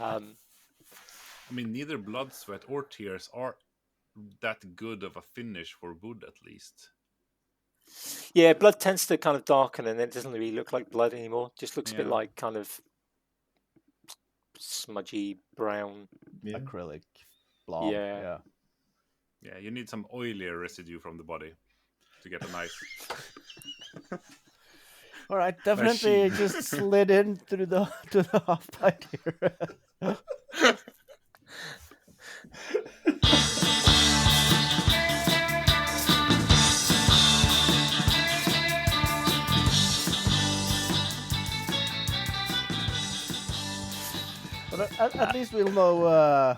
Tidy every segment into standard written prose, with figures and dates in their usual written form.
I mean, neither blood, sweat, or tears are that good of a finish for wood, at least. Yeah, blood tends to kind of darken, and it doesn't really look like blood anymore. Just looks a bit Yeah. like kind of smudgy brown. Acrylic blob. Yeah. Yeah, you need some oilier residue from the body to get a nice. All right, definitely just slid in through the half pipe here. But at least we'll know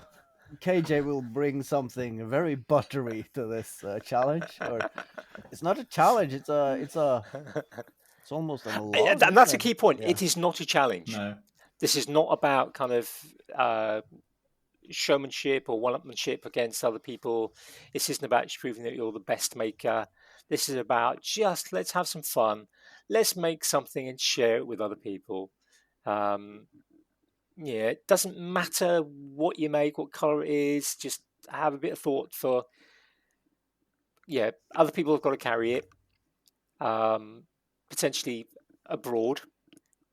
KJ will bring something very buttery to this challenge. Or it's not a challenge; it's almost a log. And that's a key point. Yeah. It is not a challenge. No. This is not about kind of showmanship or one-upmanship against other people. This isn't about proving that you're the best maker. This is about just let's have some fun. Let's make something and share it with other people. Yeah, it doesn't matter what you make, what color it is. Just have a bit of thought for. Yeah, other people have got to carry it. Potentially abroad.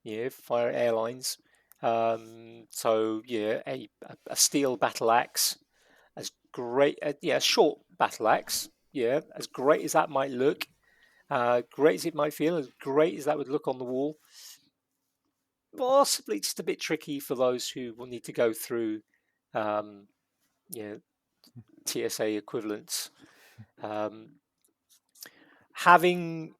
Yeah, via airlines. So yeah, a steel battle axe, as great. A short battle axe. Yeah, as great as that might look, great as it might feel, as great as that would look on the wall. Possibly just a bit tricky for those who will need to go through, TSA equivalents. Having.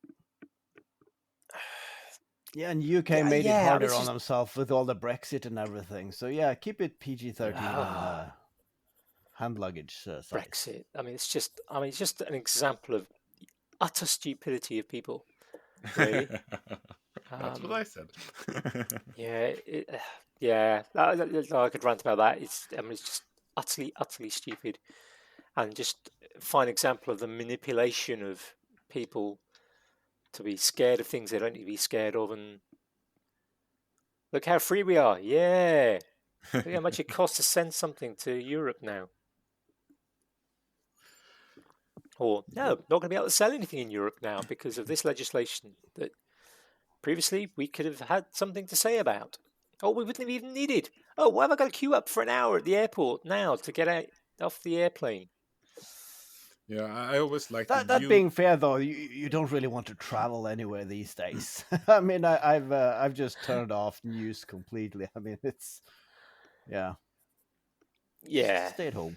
Yeah, and UK made it harder on themselves with all the Brexit and everything. So yeah, keep it PG-13 hand luggage size. Brexit. It's just an example of utter stupidity of people. Really. That's what I said. I could rant about that. It's just utterly stupid, and just a fine example of the manipulation of people to be scared of things they don't need to be scared of. And look how free we are. Yeah. Look how much it costs to send something to Europe now. Or, no, not going to be able to sell anything in Europe now because of this legislation that previously we could have had something to say about. Oh, we wouldn't have even needed. Oh, why have I got to queue up for an hour at the airport now to get out off the airplane? Yeah, I always like that. Being fair, though, you don't really want to travel anywhere these days. I've just turned off news completely. It's just stay at home,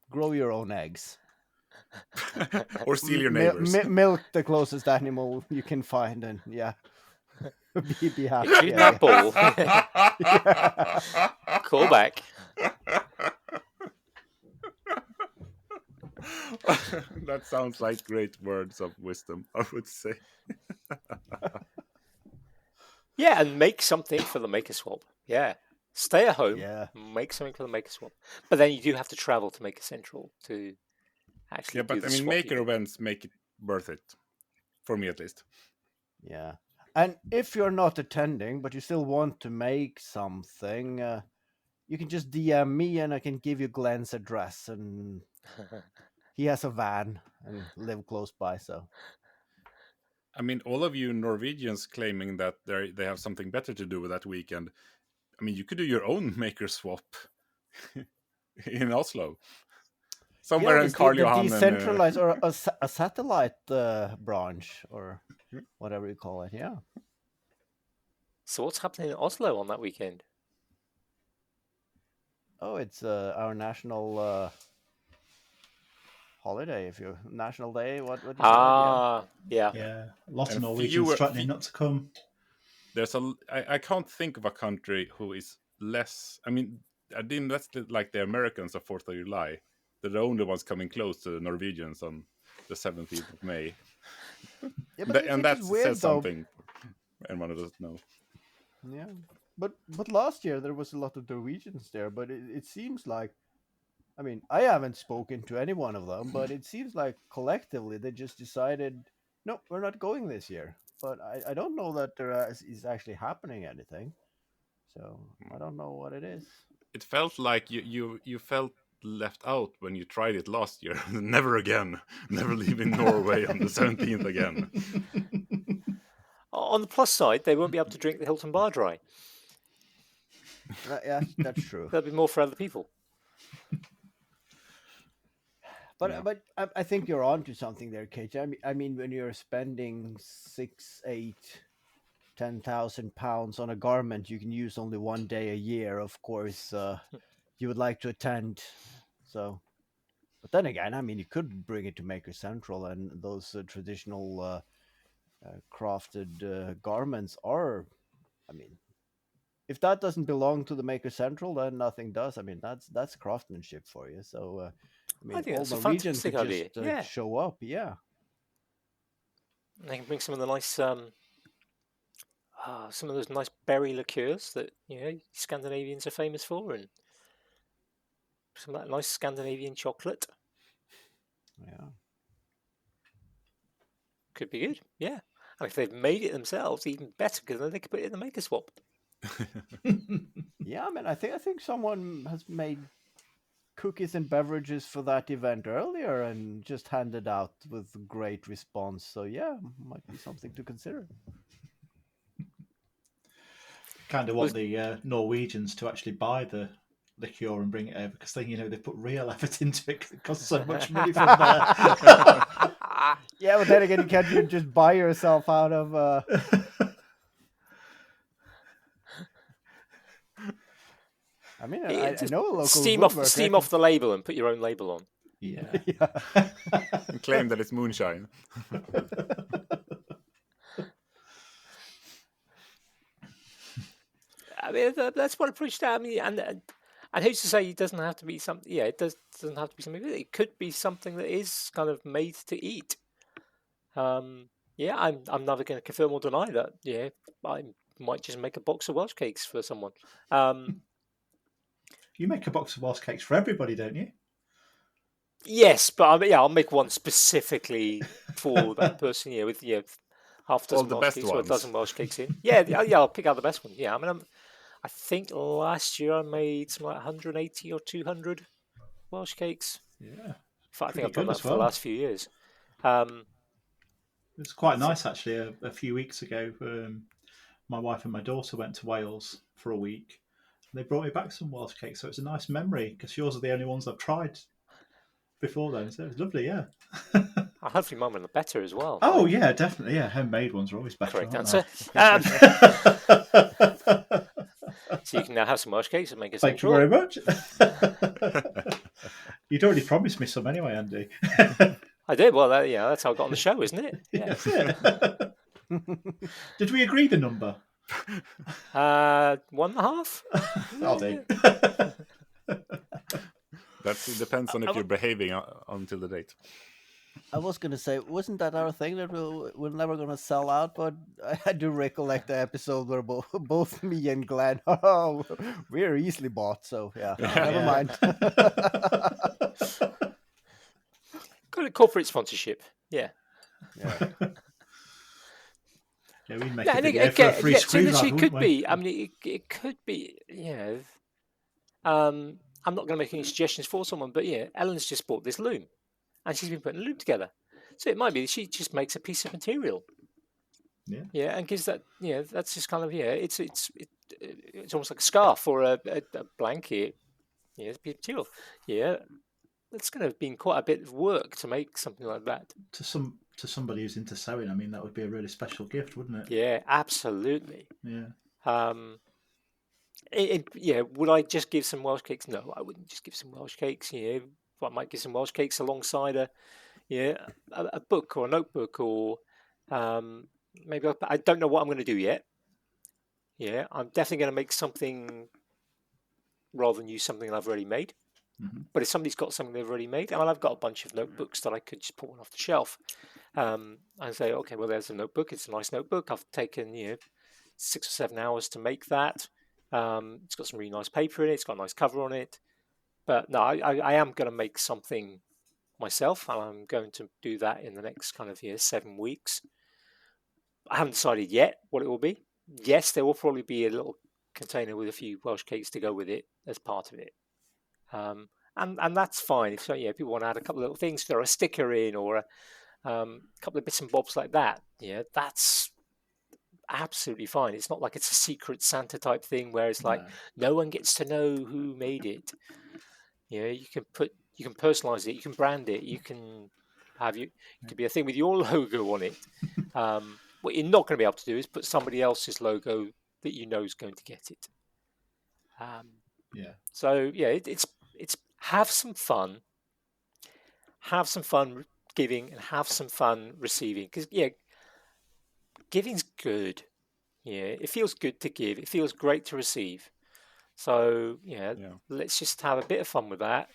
grow your own eggs, or steal your neighbors. Milk the closest animal you can find, and be happy. Shoot that ball. Call back. That sounds like great words of wisdom, I would say. Yeah, and make something for the Maker Swap. Yeah. Stay at home. Yeah. Make something for the Maker Swap. But then you do have to travel to Maker Central to actually do the swap. Maker events make it worth it. For me, at least. Yeah. And if you're not attending, but you still want to make something, you can just DM me and I can give you Glenn's address. And he has a van and live close by, so. All of you Norwegians claiming that they have something better to do with that weekend. You could do your own Maker Swap in Oslo. Somewhere in Karl Johan. Decentralized or a satellite branch or whatever you call it, yeah. So what's happening in Oslo on that weekend? Oh, it's our national holiday. National day, what do you call it? Yeah. Yeah, a lot of Norwegians threatening not to come. I can't think of a country who is less. That's like the Americans of 4th of July. They're the only ones coming close to the Norwegians on the 17th of May. Yeah, but that weird, says something. Anyone who doesn't know. Yeah, but last year there was a lot of Norwegians there, but it seems like, I haven't spoken to any one of them, but it seems like collectively they just decided, no, we're not going this year. But I don't know that there is actually happening anything. So I don't know what it is. It felt like you felt left out when you tried it last year. Never again. Never leaving Norway on the 17th again. On the plus side, they won't be able to drink the Hilton Bar dry. Yeah, that's true. There'll be more for other people. But I think you're onto something there, Kate. I mean, when you're spending 6, 8, 10,000 pounds on a garment you can use only one day a year, of course, you would like to attend. So, but then again, I mean, you could bring it to Maker Central, and those traditional crafted garments are, I mean, if that doesn't belong to the Maker Central, then nothing does. I mean, that's craftsmanship for you. So, I mean, think all that's a Norwegians fantastic could idea. just show up. Yeah. They can bring some of the nice, some of those nice berry liqueurs that Scandinavians are famous for, and some of that nice Scandinavian chocolate. Yeah. Could be good. Yeah. And if they've made it themselves, even better, because then they could put it in the Maker Swap. Yeah, I mean, I think someone has made cookies and beverages for that event earlier and just handed out with great response. So yeah, might be something to consider. Kind of want the Norwegians to actually buy the liqueur and bring it over, because then they put real effort into it, because it costs so much money from there. Yeah, but then again, can't you just buy yourself out of? I mean, I know a local steam off the label and put your own label on. Yeah. And claim that it's moonshine. I mean, that's what I pushed out. I mean, and who's to say it doesn't have to be something? Yeah, doesn't have to be something. It could be something that is kind of made to eat. Yeah, I'm never going to confirm or deny that. Yeah, I might just make a box of Welsh cakes for someone. You make a box of Welsh cakes for everybody, don't you? Yes, but I'll make one specifically for that person. Yeah, with half a dozen Welsh cakes or a dozen Welsh cakes in. Yeah, I'll pick out the best one. Yeah, I mean, I think last year I made something like 180 or 200 Welsh cakes. Yeah, in fact, I think I've done that for the last few years. It's quite nice, actually. A few weeks ago, my wife and my daughter went to Wales for a week. And they brought me back some Welsh cakes, so it's a nice memory, because yours are the only ones I've tried before then. So it was lovely, yeah. Hopefully mine will look better as well. Oh, yeah, definitely. Yeah, homemade ones are always better. Correct answer. So you can now have some Welsh cakes and make a Thank you very much. You'd already promised me some anyway, Andy. I did. Well, that's how I got on the show, isn't it? Yeah. That's it. Did we agree the number? 1.5. I'll do. That depends on if you're behaving until the date. I was going to say, wasn't that our thing that we're never going to sell out? But I do recollect the episode where both me and Glenn, we're easily bought. So yeah, never mind. Got a corporate sponsorship. Yeah. Yeah, we make a video for a free screenwriter, it could be. I mean, it could be. I'm not going to make any suggestions for someone, but Ellen's just bought this loom, and she's been putting a loom together. So it might be that she just makes a piece of material. Yeah, and gives that. That's just kind of It's almost like a scarf or a blanket. Yeah, it's a piece of material. Yeah, that's going to have been quite a bit of work to make something like that. To somebody who's into sewing, I mean, that would be a really special gift, wouldn't it? Yeah, absolutely. Yeah. Would I just give some Welsh cakes? No, I wouldn't just give some Welsh cakes. I might give some Welsh cakes alongside a book or a notebook, or maybe I don't know what I'm going to do yet. Yeah, I'm definitely going to make something rather than use something I've already made. Mm-hmm. But if somebody's got something they've already made, I've got a bunch of notebooks that I could just put one off the shelf and say, okay, well, there's a notebook. It's a nice notebook. I've taken 6 or 7 hours to make that. It's got some really nice paper in it. It's got a nice cover on it. But no, I am going to make something myself, and I'm going to do that in the next kind of 7 weeks. I haven't decided yet what it will be. Yes, there will probably be a little container with a few Welsh cakes to go with it as part of it. And that's fine. If people want to add a couple of little things, throw a sticker in or a couple of bits and bobs like that, that's absolutely fine. It's not like it's a secret Santa type thing where it's like no one gets to know who made it. You can personalize it, you can brand it, you can have it could be a thing with your logo on it. What you're not going to be able to do is put somebody else's logo that you know is going to get it. So it's have some fun giving and have some fun receiving, because giving's good. It feels good to give, it feels great to receive. So let's just have a bit of fun with that.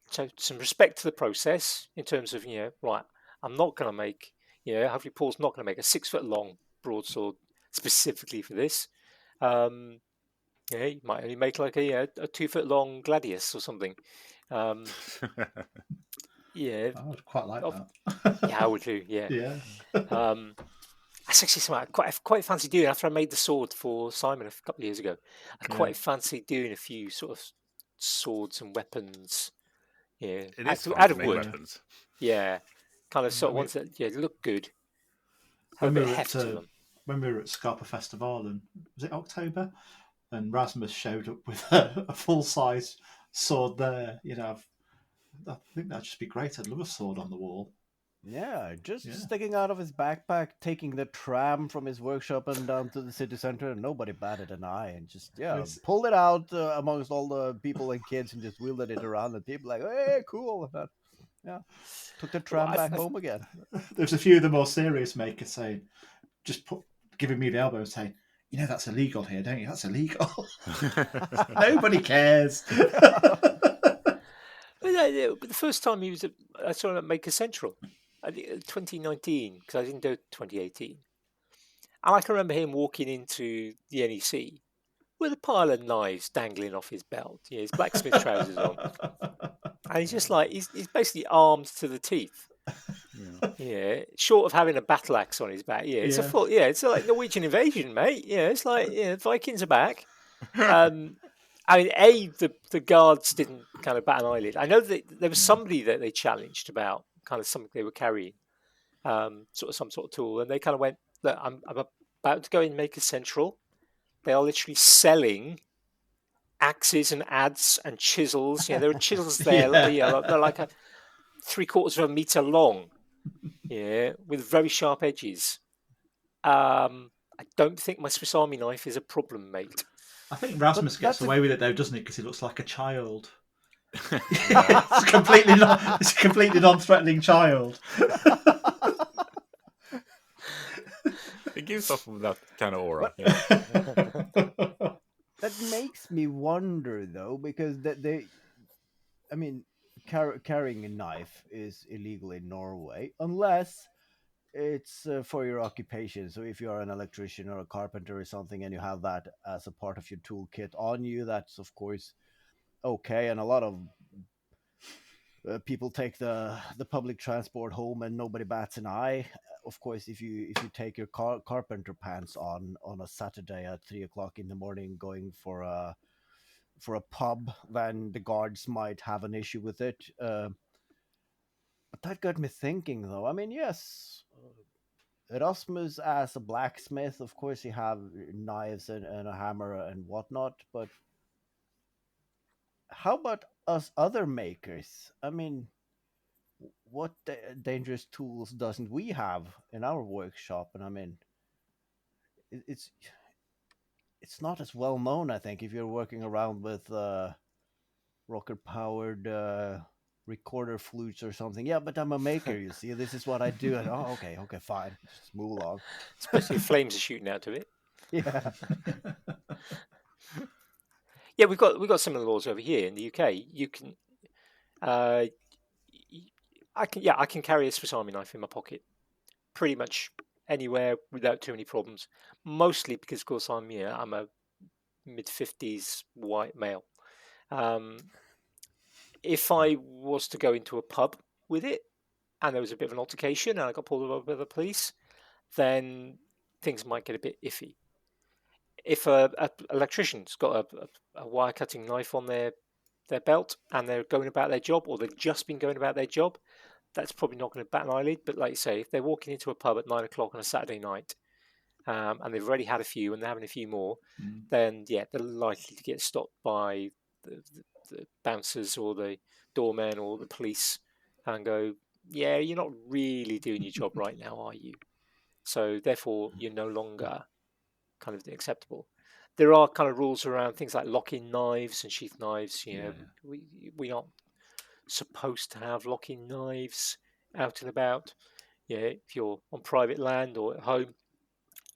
So some respect to the process in terms of right, I'm not going to make hopefully Paul's not going to make a 6 foot long broadsword specifically for this. You might only make like a 2 foot long gladius or something. I would quite like that. Yeah, I would too. Yeah. That's actually something I quite fancy doing. After I made the sword for Simon a couple of years ago, I quite fancy doing a few sort of swords and weapons. It is out of wood. Weapons. Kind of sort of ones that look good. When we were at Skaperfestivalen, was it October? And Rasmus showed up with a full size sword there. I think that'd just be great. I'd love a sword on the wall. Yeah, just sticking out of his backpack, taking the tram from his workshop and down to the city center, and nobody batted an eye, and just pulled it out amongst all the people and kids, and just wheeled it around, and people like, hey, cool. And took the tram back home again. There's a few of the more serious makers saying, giving me the elbow and saying, that's illegal here, don't you? That's illegal. Nobody cares. But the first time I saw him at Maker Central, I think 2019, because I didn't do 2018. And I can remember him walking into the NEC with a pile of knives dangling off his belt, his blacksmith trousers on. And he's just like, he's basically armed to the teeth. Short of having a battle axe on his back. It's it's like Norwegian invasion, mate. It's like Vikings are back. I mean, the guards didn't kind of bat an eyelid. I know that there was somebody that they challenged about kind of something they were carrying, some sort of tool, and they kind of went, "Look, I'm about to go in Maker Central. They are literally selling axes and adze and chisels. There are chisels there. They're like a 3/4 of a meter long, with very sharp edges. I don't think my Swiss Army knife is a problem, mate." I think Rasmus gets away with it though, doesn't he? Because he looks like a child. It's a completely non-threatening child. It gives off that kind of aura. That makes me wonder though, because carrying a knife is illegal in Norway unless it's for your occupation. So if you're an electrician or a carpenter or something and you have that as a part of your toolkit on you, that's of course okay. And a lot of people take the public transport home and nobody bats an eye. Of course, if you take your carpenter pants on a Saturday at 3 o'clock in the morning going for a pub, then the guards might have an issue with it. But that got me thinking though. I mean, yes, Rasmus as a blacksmith, of course, he have knives and a hammer and whatnot, but how about us other makers? I mean, what dangerous tools doesn't we have in our workshop? And I mean, it's not as well known, I think, if you're working around with rocker powered recorder flutes or something. Yeah, but I'm a maker, you see. This is what I do. And okay, fine. Just move along. Especially if flames are shooting out of it. Yeah. Yeah, we've got similar laws over here in the UK. You can, I can carry a Swiss Army knife in my pocket, pretty much anywhere without too many problems. Mostly because, of course, I'm a mid-50s white male. If I was to go into a pub with it and there was a bit of an altercation and I got pulled over by the police, then things might get a bit iffy. if a electrician's got a wire cutting knife on their belt and they're going about their job, or they've just been going about their job, that's probably not going to bat an eyelid. But like you say, if they're walking into a pub at 9 o'clock on a Saturday night, and they've already had a few and they're having a few more, then yeah, they're likely to get stopped by the bouncers or the doormen or the police and go, yeah, you're not really doing your job right now, are you? So therefore, you're no longer kind of acceptable. There are kind of rules around things like lock-in knives and sheath knives. You know, we aren't supposed to have lock-in knives out and about. Yeah, if you're on private land or at home,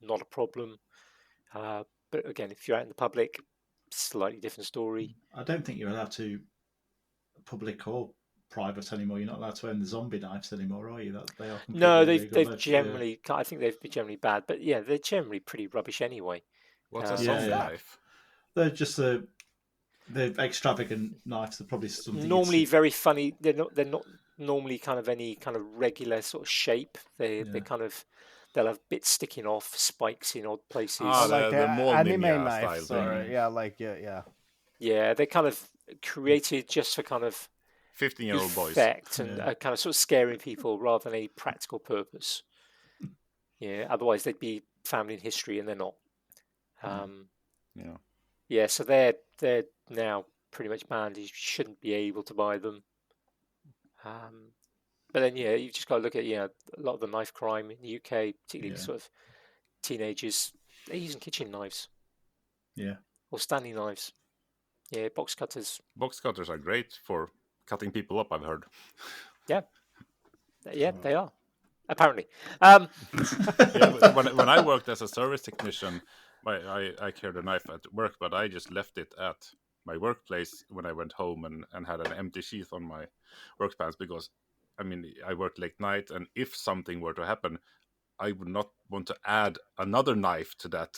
not a problem. But again, if you're out in the public, slightly different story. I don't think you're allowed to, public or private anymore. You're not allowed to own the zombie knives anymore, are you? That they are completely No, illegal. they've generally, I think they've been generally bad, but yeah, they're generally pretty rubbish anyway. What's a zombie knife? They're just the extravagant knives. They're probably something normally very funny. They're not normally kind of any kind of regular sort of shape. They're kind of, they'll have bits sticking off, spikes in odd places. Like the anime knives, knives, or yeah, they're kind of created just for kind of 15-year-old boys, effect and kind of sort of scaring people rather than a practical purpose. Yeah, otherwise they'd be found in history, and they're not. Yeah, so they're now pretty much banned. You shouldn't be able to buy them. But then you've just got to look at a lot of the knife crime in the UK, particularly sort of teenagers. They're using kitchen knives. Yeah. Or standing knives. Yeah, box cutters. Box cutters are great for cutting people up, I've heard. Yeah, they are. Apparently. When I worked as a service technician, I carried a knife at work, but I just left it at my workplace when I went home and had an empty sheath on my work pants, because, I mean, I worked late night, and if something were to happen, I would not want to add another knife to that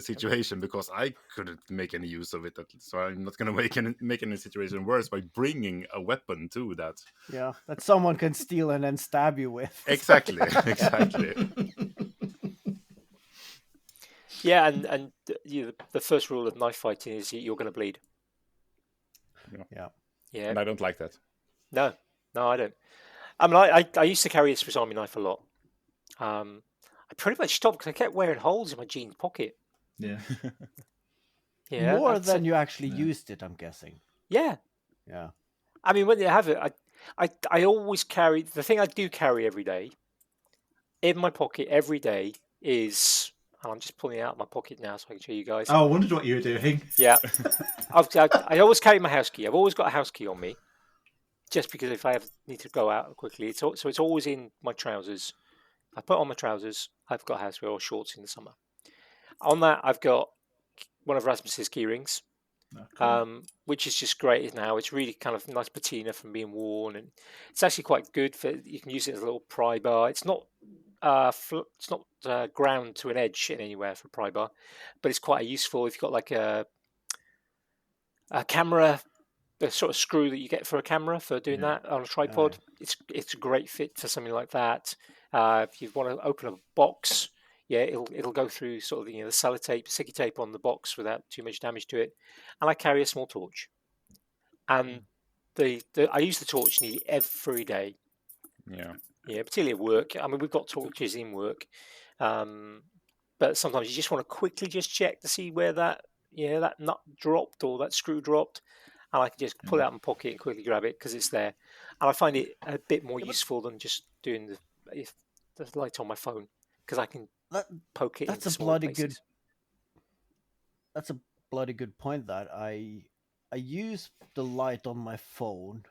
situation, because I couldn't make any use of it. So I'm not going to make any situation worse by bringing a weapon to that. Yeah, that someone can steal and then stab you with. Exactly. Yeah, and the first rule of knife fighting is you're going to bleed. Yeah. And I don't like that. No, I don't. I mean, I used to carry a Swiss Army knife a lot. I pretty much stopped because I kept wearing holes in my jeans pocket. Yeah. More than you actually used it, I'm guessing. Yeah. Yeah. I mean, when you have it, I always carry, the thing I do carry every day in my pocket every day is, and I'm just pulling it out of my pocket now so I can show you guys. Oh, I wondered what you were doing. Yeah. I always carry my house key. I've always got a house key on me, just because if I need to go out quickly. So it's always in my trousers. I put on my trousers, I've got housewear or shorts in the summer. On that, I've got one of Rasmus's key rings, which is just great now. It's really kind of nice patina from being worn, and it's actually quite good for. You can use it as a little pry bar. It's not ground to an edge in anywhere for pry bar, but it's quite useful if you've got like a camera. The sort of screw that you get for a camera for doing that on a tripod, it's a great fit for something like that. If you want to open a box, it'll go through sort of the sellotape, sticky tape on the box without too much damage to it. And I carry a small torch, and I use the torch nearly every day. Yeah, particularly at work. I mean, we've got torches in work, but sometimes you just want to quickly just check to see where that nut dropped or that screw dropped. And I can just pull it out of my pocket and quickly grab it because it's there. And I find it a bit more useful than just doing the light on my phone, because I can poke it into small places. That's a bloody good point. That I use the light on my phone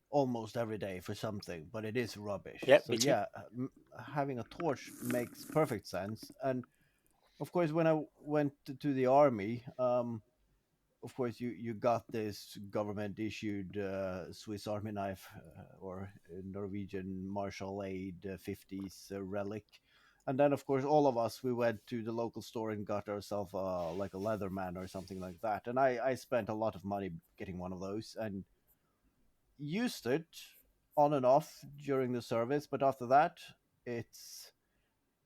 almost every day for something, but it is rubbish. Yeah, so having a torch makes perfect sense. And of course, when I went to the army, of course, you got this government-issued Swiss Army knife or Norwegian martial aid 50s relic. And then, of course, all of us, we went to the local store and got ourselves like a Leatherman or something like that. And I spent a lot of money getting one of those and used it on and off during the service. But after that, it's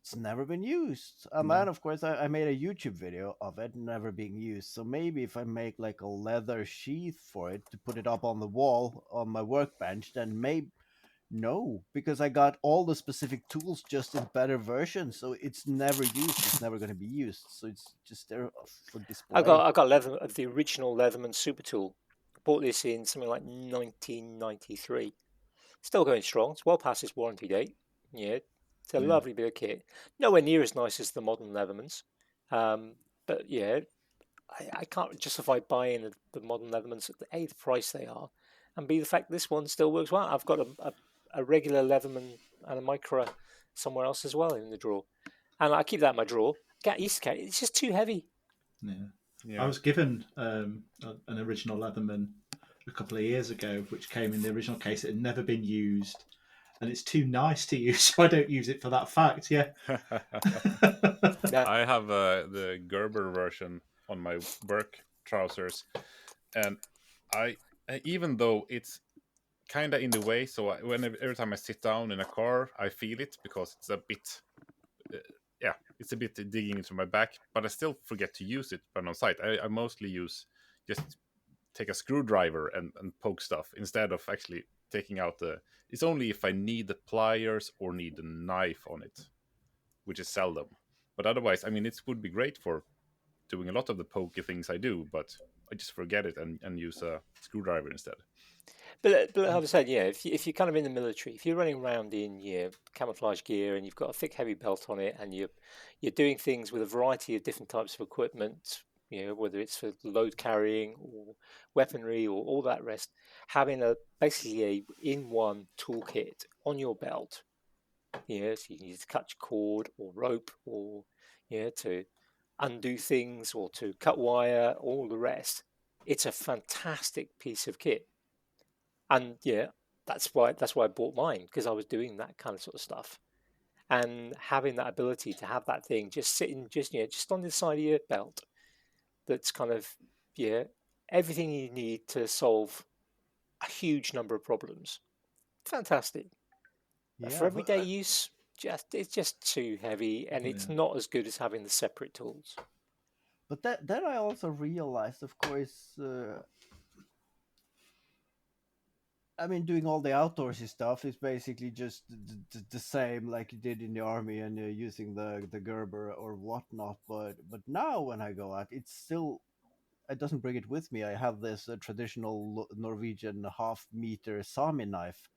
it's never been used. And No. then, of course, I made a YouTube video of it never being used. So maybe if I make like a leather sheath for it to put it up on the wall on my workbench, then maybe no, because I got all the specific tools just in better versions. So it's never used. It's never going to be used. So it's just there for display. I got leather of the original Leatherman Super Tool. Bought this in something like 1993. Still going strong. It's well past its warranty date. Yeah, it's a Yeah. lovely bit of kit. Nowhere near as nice as the modern Leathermans. But yeah, I can't justify buying the modern Leathermans at A, the price they are, and B, the fact this one still works well. I've got a regular Leatherman and a Micra somewhere else as well in the drawer. And I keep that in my drawer. Get used to it. It's just too heavy. Yeah. Yeah. I was given an original Leatherman a couple of years ago, which came in the original case. It had never been used, and it's too nice to use, so I don't use it for that fact. Yeah. Yeah. I have the Gerber version on my work trousers, and I even though it's kind of in the way, so every time I sit down in a car, I feel it because it's a bit, yeah, it's a bit digging into my back. But I still forget to use it when on site. I mostly use just take a screwdriver and poke stuff instead of actually taking out the. It's only if I need the pliers or need the knife on it, which is seldom. But otherwise, I mean, it would be great for doing a lot of the pokey things I do, but I just forget it and use a screwdriver instead. But like I said, yeah, if you're kind of in the military, if you're running around in your camouflage gear and you've got a thick, heavy belt on it, and you're doing things with a variety of different types of equipment, whether it's for load carrying or weaponry or all that rest, having basically a in-one toolkit on your belt, so you can use to cut your cord or rope or to undo things or to cut wire, all the rest. It's a fantastic piece of kit. And yeah, that's why I bought mine, because I was doing that kind of sort of stuff, and having that ability to have that thing just sitting just on the side of your belt, that's kind of yeah everything you need to solve a huge number of problems. Fantastic. But for Yeah, everyday use, it's just too heavy, and it's Yeah. not as good as having the separate tools. but then I also realized, of course, I mean, doing all the outdoorsy stuff is basically just the same like you did in the army and using the Gerber or whatnot. But now when I go out, it's still it doesn't bring it with me. I have this traditional Norwegian half-meter Sami knife,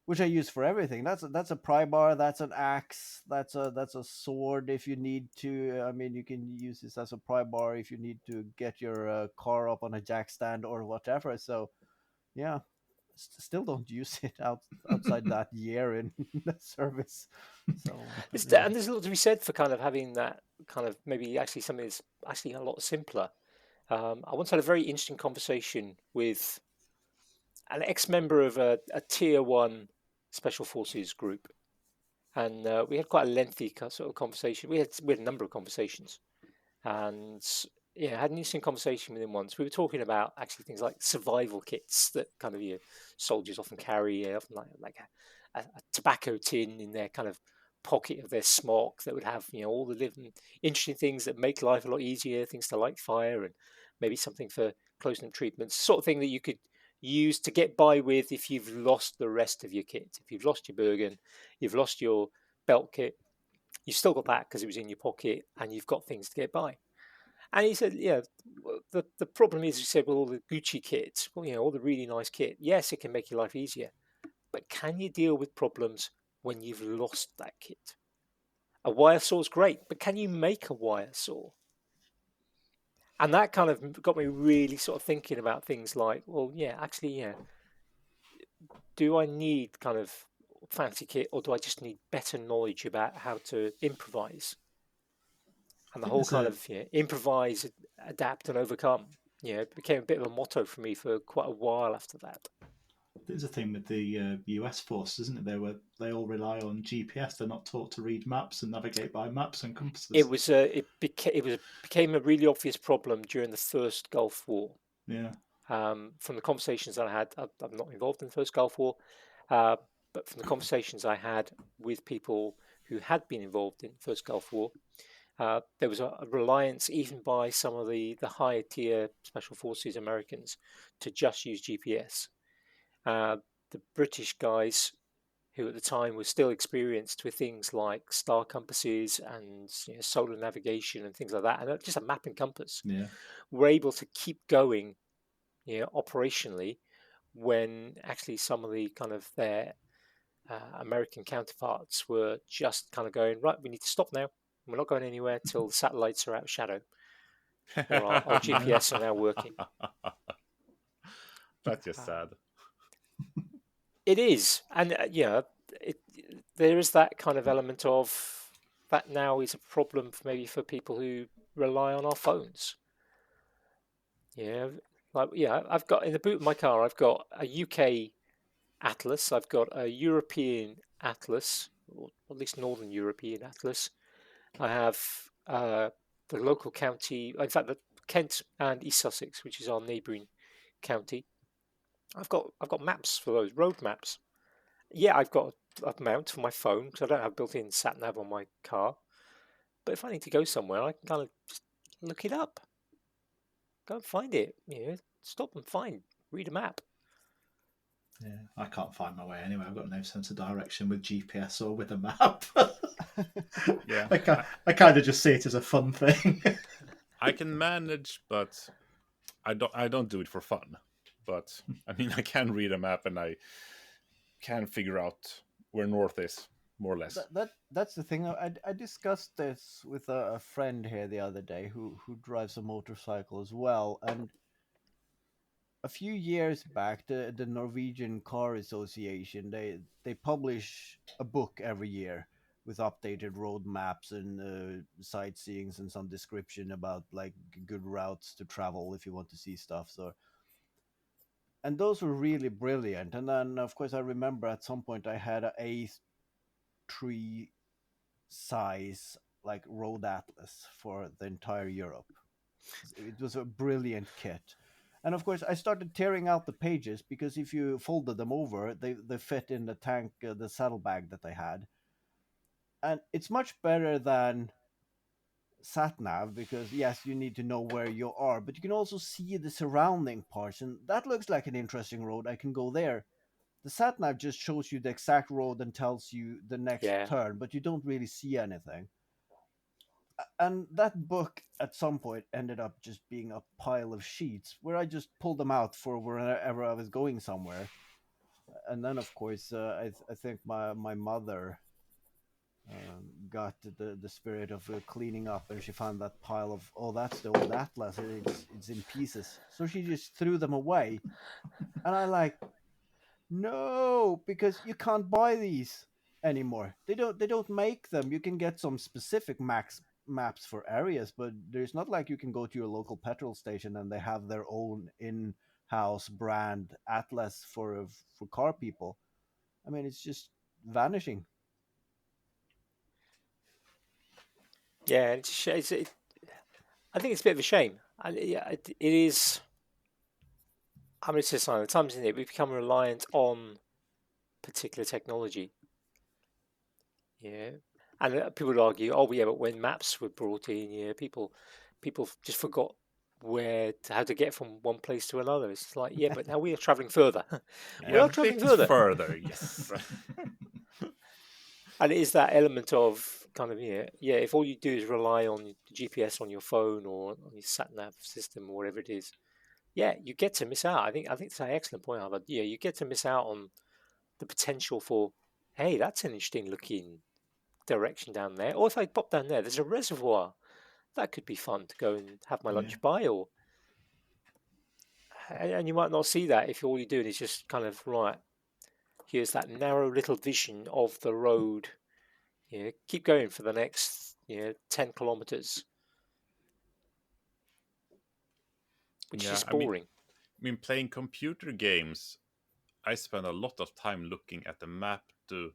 which I use for everything. That's a pry bar, that's an axe, that's a sword if you need to. I mean, you can use this as a pry bar if you need to get your car up on a jack stand or whatever. So yeah, still don't use it outside that year in the service. So yeah, And there's a lot to be said for kind of having that kind of maybe actually something that's actually a lot simpler. I once had a very interesting conversation with an ex-member of a tier one special forces group, and we had quite a lengthy sort of conversation. We had a number of conversations, and yeah, I had an interesting conversation with him once. We were talking about actually things like survival kits that kind of your soldiers often carry, often like a tobacco tin in their kind of pocket of their smock that would have all the living interesting things that make life a lot easier, things to light fire, and maybe something for close-up treatments, sort of thing that you could use to get by with if you've lost the rest of your kit. If you've lost your Bergen, you've lost your belt kit, you've still got that because it was in your pocket, and you've got things to get by. And he said, yeah, the problem is, he said, well, all the Gucci kit, well, all the really nice kit, yes, it can make your life easier, but can you deal with problems when you've lost that kit? A wire saw is great, but can you make a wire saw? And that kind of got me really sort of thinking about things like, well, yeah, actually, yeah, do I need kind of fancy kit, or do I just need better knowledge about how to improvise? And I the think whole there's kind a of improvise, adapt, and overcome. It became a bit of a motto for me for quite a while after that. there's a thing with the US force, isn't it? They all rely on GPS. They're not taught to read maps and navigate by maps and It compasses. was became a really obvious problem during the first Gulf War. Yeah. From the conversations that I had, I'm not involved in the first Gulf War, uh, but from the conversations I had with people who had been involved in the First Gulf War. There was a reliance even by some of the higher tier special forces Americans to just use GPS. The British guys, who at the time were still experienced with things like star compasses and solar navigation and things like that, and just a map and compass, were able to keep going operationally when actually some of the kind of their American counterparts were just kind of going, right, we need to stop now. We're not going anywhere till the satellites are out of shadow or our GPS are now working. That's just sad. It is. And, there is that kind of element of that now is a problem maybe for people who rely on our phones. I've got in the boot of my car, I've got a UK atlas, I've got a European atlas, or at least Northern European atlas. I have the local county, in fact, the Kent and East Sussex, which is our neighbouring county. I've got maps for those, road maps. Yeah, I've got a mount for my phone because I don't have built-in sat nav on my car. But if I need to go somewhere, I can kind of just look it up. Go and find it. Stop and read a map. Yeah, I can't find my way anyway. I've got no sense of direction with GPS or with a map. Yeah, I kind of just see it as a fun thing. I can manage, but I don't do it for fun. But I mean, I can read a map and I can figure out where north is, more or less. That's the thing. I discussed this with a friend here the other day who drives a motorcycle as well, and a few years back, the Norwegian Car Association they publish a book every year with updated road maps and sightseeings and some description about like good routes to travel if you want to see stuff. So, and those were really brilliant. And then, of course, I remember at some point I had a A3 size like road atlas for the entire Europe. It was a brilliant kit. And of course, I started tearing out the pages because if you folded them over, they fit in the tank, the saddlebag that I had. And it's much better than sat nav because yes, you need to know where you are, but you can also see the surrounding parts, and that looks like an interesting road. I can go there. The sat nav just shows you the exact road and tells you the next turn, but you don't really see anything. And that book at some point ended up just being a pile of sheets where I just pulled them out for wherever I was going somewhere. And then, of course, I think my mother got the spirit of cleaning up, and she found that pile of, oh, that's the old atlas. It's in pieces. So she just threw them away. And I like, no, because you can't buy these anymore. They don't make them. You can get some specific maps for areas, but there's not like you can go to your local petrol station and they have their own in-house brand atlas for car people. I mean, it's just vanishing. Yeah, I think it's a bit of a shame. It is. I mean, it's just one of the times, isn't it? We become reliant on particular technology. Yeah, and people would argue, oh, yeah, but when maps were brought in, people just forgot how to get from one place to another. It's like, yeah, but now we are traveling further. We are traveling further. Yes. And it is that element of kind of, if all you do is rely on the GPS on your phone or on your sat nav system or whatever it is, you get to miss out. I think it's an excellent point, Haavard. Yeah, you get to miss out on the potential for, hey, that's an interesting looking direction down there. Or if I pop down there's a reservoir. That could be fun to go and have my lunch by, and you might not see that if all you're doing is just kind of, right, here's that narrow little vision of the road. Keep going for the next 10 kilometers, which is boring. I mean, playing computer games, I spend a lot of time looking at the map to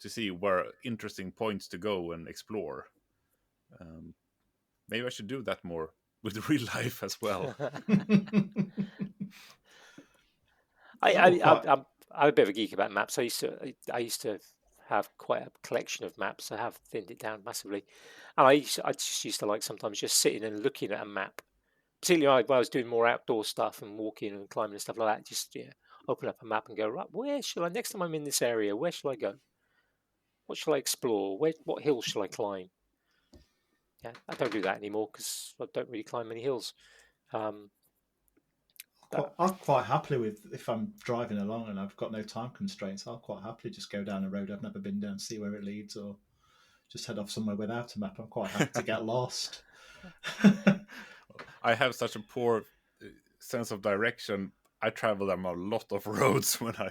see where interesting points to go and explore. Maybe I should do that more with real life as well. I'm a bit of a geek about maps. I used to have quite a collection of maps. I have thinned it down massively, and I just used to like sometimes just sitting and looking at a map, particularly when I was doing more outdoor stuff and walking and climbing and stuff like that. Just open up a map and go, right, where shall I, next time I'm in this area, where shall I go? What shall I explore? What hills shall I climb? Yeah, I don't do that anymore because I don't really climb many hills. I'm quite happily with, if I'm driving along and I've got no time constraints, I'll quite happily just go down a road I've never been down, see where it leads, or just head off somewhere without a map. I'm quite happy to get lost. I have such a poor sense of direction. I travel on a lot of roads when I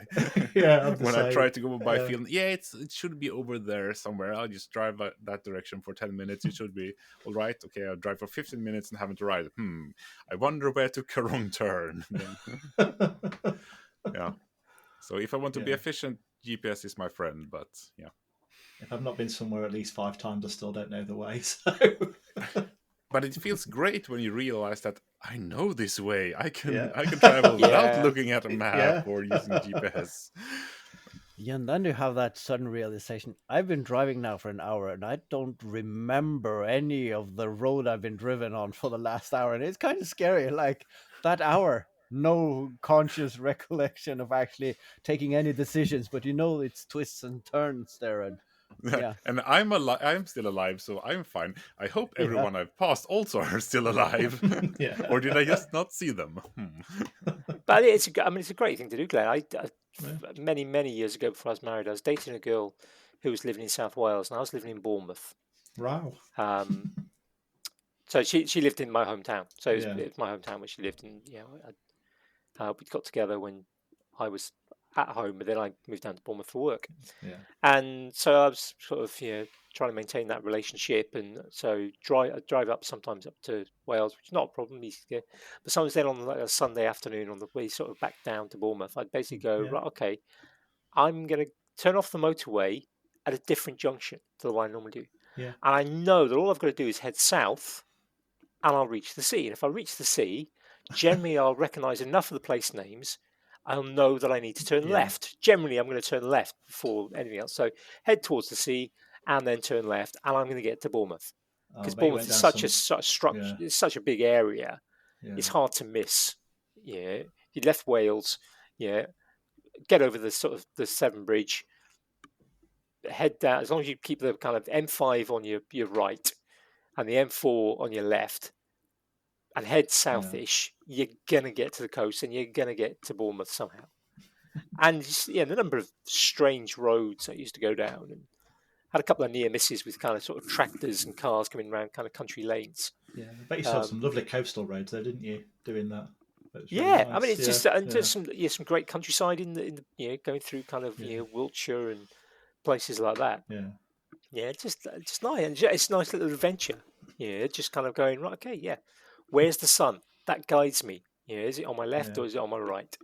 when I try to go by feeling. Yeah, it should be over there somewhere. I'll just drive that direction for 10 minutes. It should be all right. Okay, I'll drive for 15 minutes and haven't arrived. I wonder where I took a wrong turn. Yeah. So if I want to be efficient, GPS is my friend. But yeah, if I've not been somewhere at least 5 times, I still don't know the way. So. But it feels great when you realize that I know this way. I can travel without looking at a map or using GPS. Yeah, and then you have that sudden realization. I've been driving now for an hour and I don't remember any of the road I've been driven on for the last hour. And it's kind of scary. Like that hour, no conscious recollection of actually taking any decisions, but it's twists and turns there. And yeah. And I'm still alive, so I'm fine. I hope everyone I've passed also are still alive. Or did I just not see them? But it's a great thing to do, Glenn. Many years ago, before I was married, I was dating a girl who was living in South Wales, and I was living in Bournemouth. Wow. So she lived in my hometown. So it was my hometown where she lived, and we got together when I was at home, but then I moved down to Bournemouth for work. Yeah. And so I was sort of trying to maintain that relationship, and so I drive up sometimes up to Wales, which is not a problem. But sometimes then on like a Sunday afternoon on the way sort of back down to Bournemouth, I'd basically go, right, okay, I'm going to turn off the motorway at a different junction to the one I normally do. Yeah. And I know that all I've got to do is head south and I'll reach the sea. And if I reach the sea, generally I'll recognise enough of the place names. I'll know that I need to turn left. Generally, I'm going to turn left before anything else. So head towards the sea and then turn left, and I'm going to get to Bournemouth. Because Bournemouth is such a structure, it's such a big area. Yeah. It's hard to miss. Yeah, you left Wales. Yeah, get over the sort of the Severn Bridge. Head down as long as you keep the kind of M5 on your right and the M4 on your left. And head southish, you're going to get to the coast and you're going to get to Bournemouth somehow. And the number of strange roads I used to go down, and had a couple of near misses with kind of sort of tractors and cars coming around kind of country lanes. Yeah, I bet you saw some lovely coastal roads there, didn't you, doing that? Really nice. I mean, it's just there's some great countryside in the going through kind of Wiltshire and places like that. Yeah, it's just nice. It's a nice little adventure. Yeah, just kind of going right. Okay, yeah. Where's the sun? That guides me. Is it on my left or is it on my right?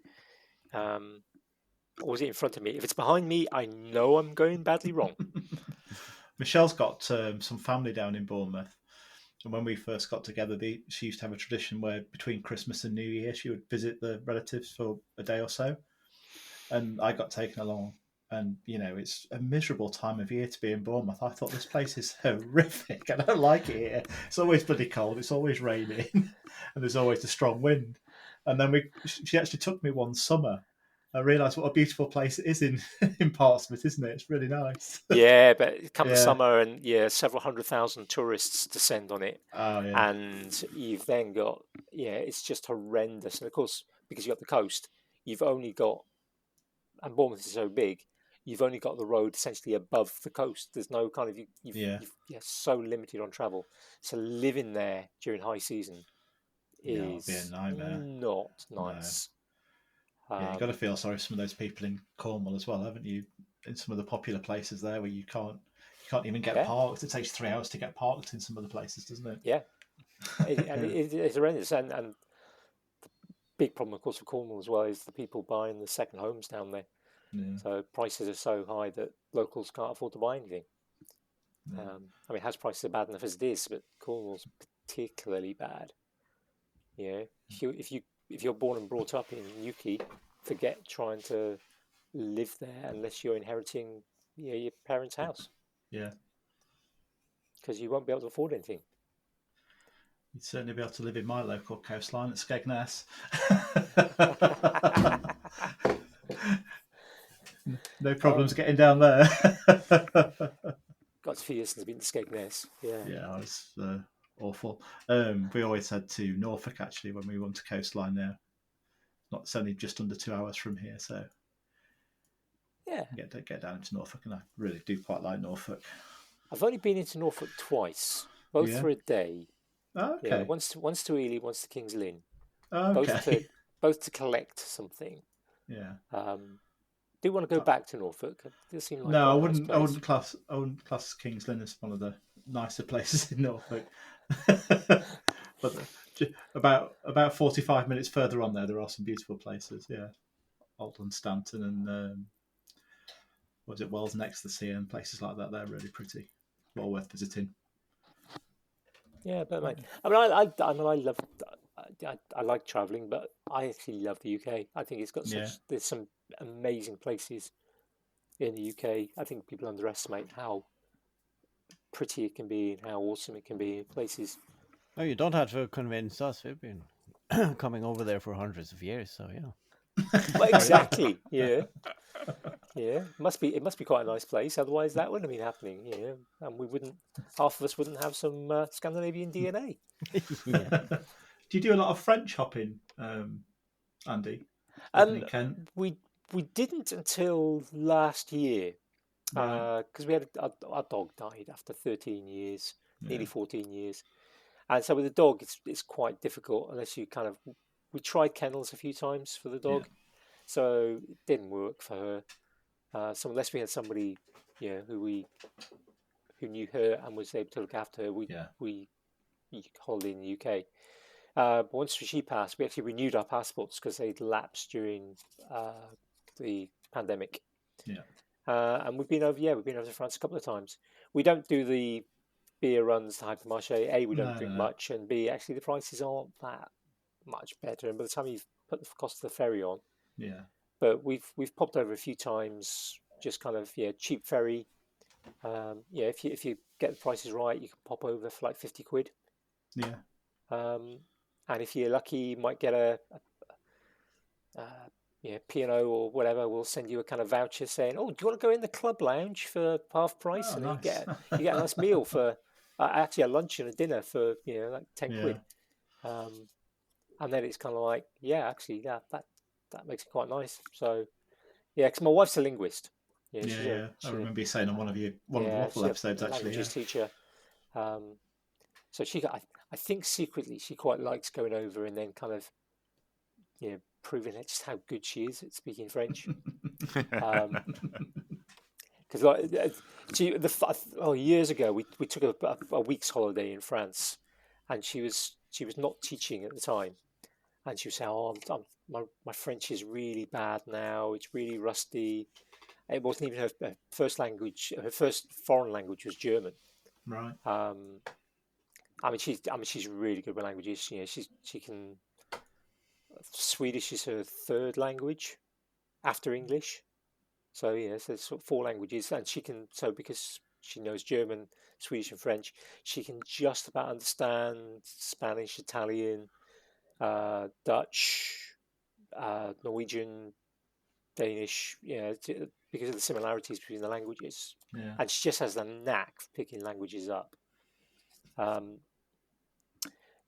Or is it in front of me? If it's behind me, I know I'm going badly wrong. Michelle's got some family down in Bournemouth. And when we first got together, she used to have a tradition where between Christmas and New Year, she would visit the relatives for a day or so. And I got taken along. And, it's a miserable time of year to be in Bournemouth. I thought, this place is horrific. I don't like it here. It's always bloody cold. It's always raining. And there's always a strong wind. And then she actually took me one summer. I realised what a beautiful place it is in parts of it, isn't it? It's really nice. Yeah, but come summer and several 100,000 tourists descend on it. Oh, yeah. And you've then got, it's just horrendous. And of course, because you've got the coast, you've only got, and Bournemouth is so big, you've only got the road essentially above the coast. There's no kind of, you're so limited on travel. So living there during high season is be a nightmare. Not nice. No. You've got to feel sorry for some of those people in Cornwall as well, haven't you? In some of the popular places there where you can't even get parked. It takes 3 hours to get parked in some of the places, doesn't it? Yeah. It's horrendous. And the big problem, of course, for Cornwall as well is the people buying the second homes down there. Yeah. So prices are so high that locals can't afford to buy anything. Yeah. House prices are bad enough as it is, but Cornwall's particularly bad. If you're born and brought up in Newquay, forget trying to live there unless you're inheriting your parents' house Yeah. because you won't be able to afford anything. You'd certainly be able to live in my local coastline at Skegness. No problems getting down there. Got a few years since I've been to Skegness. Yeah. Yeah, I was awful. We always head to Norfolk actually when we want to coastline there. It's only just under 2 hours from here, so Yeah. Get down to Norfolk, and I really do quite like Norfolk. I've only been into Norfolk twice, both Yeah. for a day. Oh, okay. Yeah, once to Ely, once to King's Lynn. Oh, okay. Both to collect something. Yeah. Do want to go back to Norfolk? It does seem like No, quite I a wouldn't. nice place. I wouldn't class King's Lynn as one of the nicer places in Norfolk. But about 45 minutes further on there are some beautiful places. Yeah, Alton Stanton and was it Wells next to the sea and places like that. They're really pretty. Well worth visiting. Yeah, but mate, I mean, I love. I like travelling, but I actually love the UK. I think it's got there's some amazing places in the UK. I think people underestimate how pretty it can be and how awesome it can be in places. No, you don't have to convince us. We've been coming over there for hundreds of years, so yeah. Well, exactly. Yeah. Yeah. It must be quite a nice place. Otherwise, that wouldn't have been happening. Yeah, and half of us wouldn't have some Scandinavian DNA. Yeah. Do you do a lot of French hopping, Andy? In Kent? We didn't until last year Right. because we had our dog died after 13 years, nearly 14 years, and so with the dog it's quite difficult unless you kind of. We tried kennels a few times for the dog, so it didn't work for her. So unless we had somebody, who knew her and was able to look after her, we holiday in the UK. But once she passed, we actually renewed our passports because they'd lapsed during the pandemic. Yeah. And we've been over to France a couple of times. We don't do the beer runs to Hypermarché. A, we don't drink much, and B, actually the prices aren't that much better. And by the time you've put the cost of the ferry on, but we've popped over a few times, just kind of cheap ferry. If you get the prices right, you can pop over for like 50 quid. Yeah. And if you're lucky, you might get a P&O or whatever. We'll send you a kind of voucher saying, "Oh, do you want to go in the club lounge for half price?" And nice. you get a nice meal for actually a lunch and a dinner for like 10 quid. And then it's kind of like, actually, that makes it quite nice. So because my wife's a linguist. I remember you saying on one of the Waffle episodes actually. Languages teacher. So I think secretly she quite likes going over and then kind of, proving just how good she is at speaking French. Because years ago we took a week's holiday in France, and she was not teaching at the time, and she was saying, "Oh, my French is really bad now. It's really rusty." It wasn't even her first language. Her first foreign language was German. Right. She's really good with languages. She can. Swedish is her third language after English. So so there's sort of 4 languages, and she can. So because she knows German, Swedish, and French, she can just about understand Spanish, Italian, Dutch, Norwegian, Danish. Because of the similarities between the languages. Yeah. And she just has the knack for picking languages up.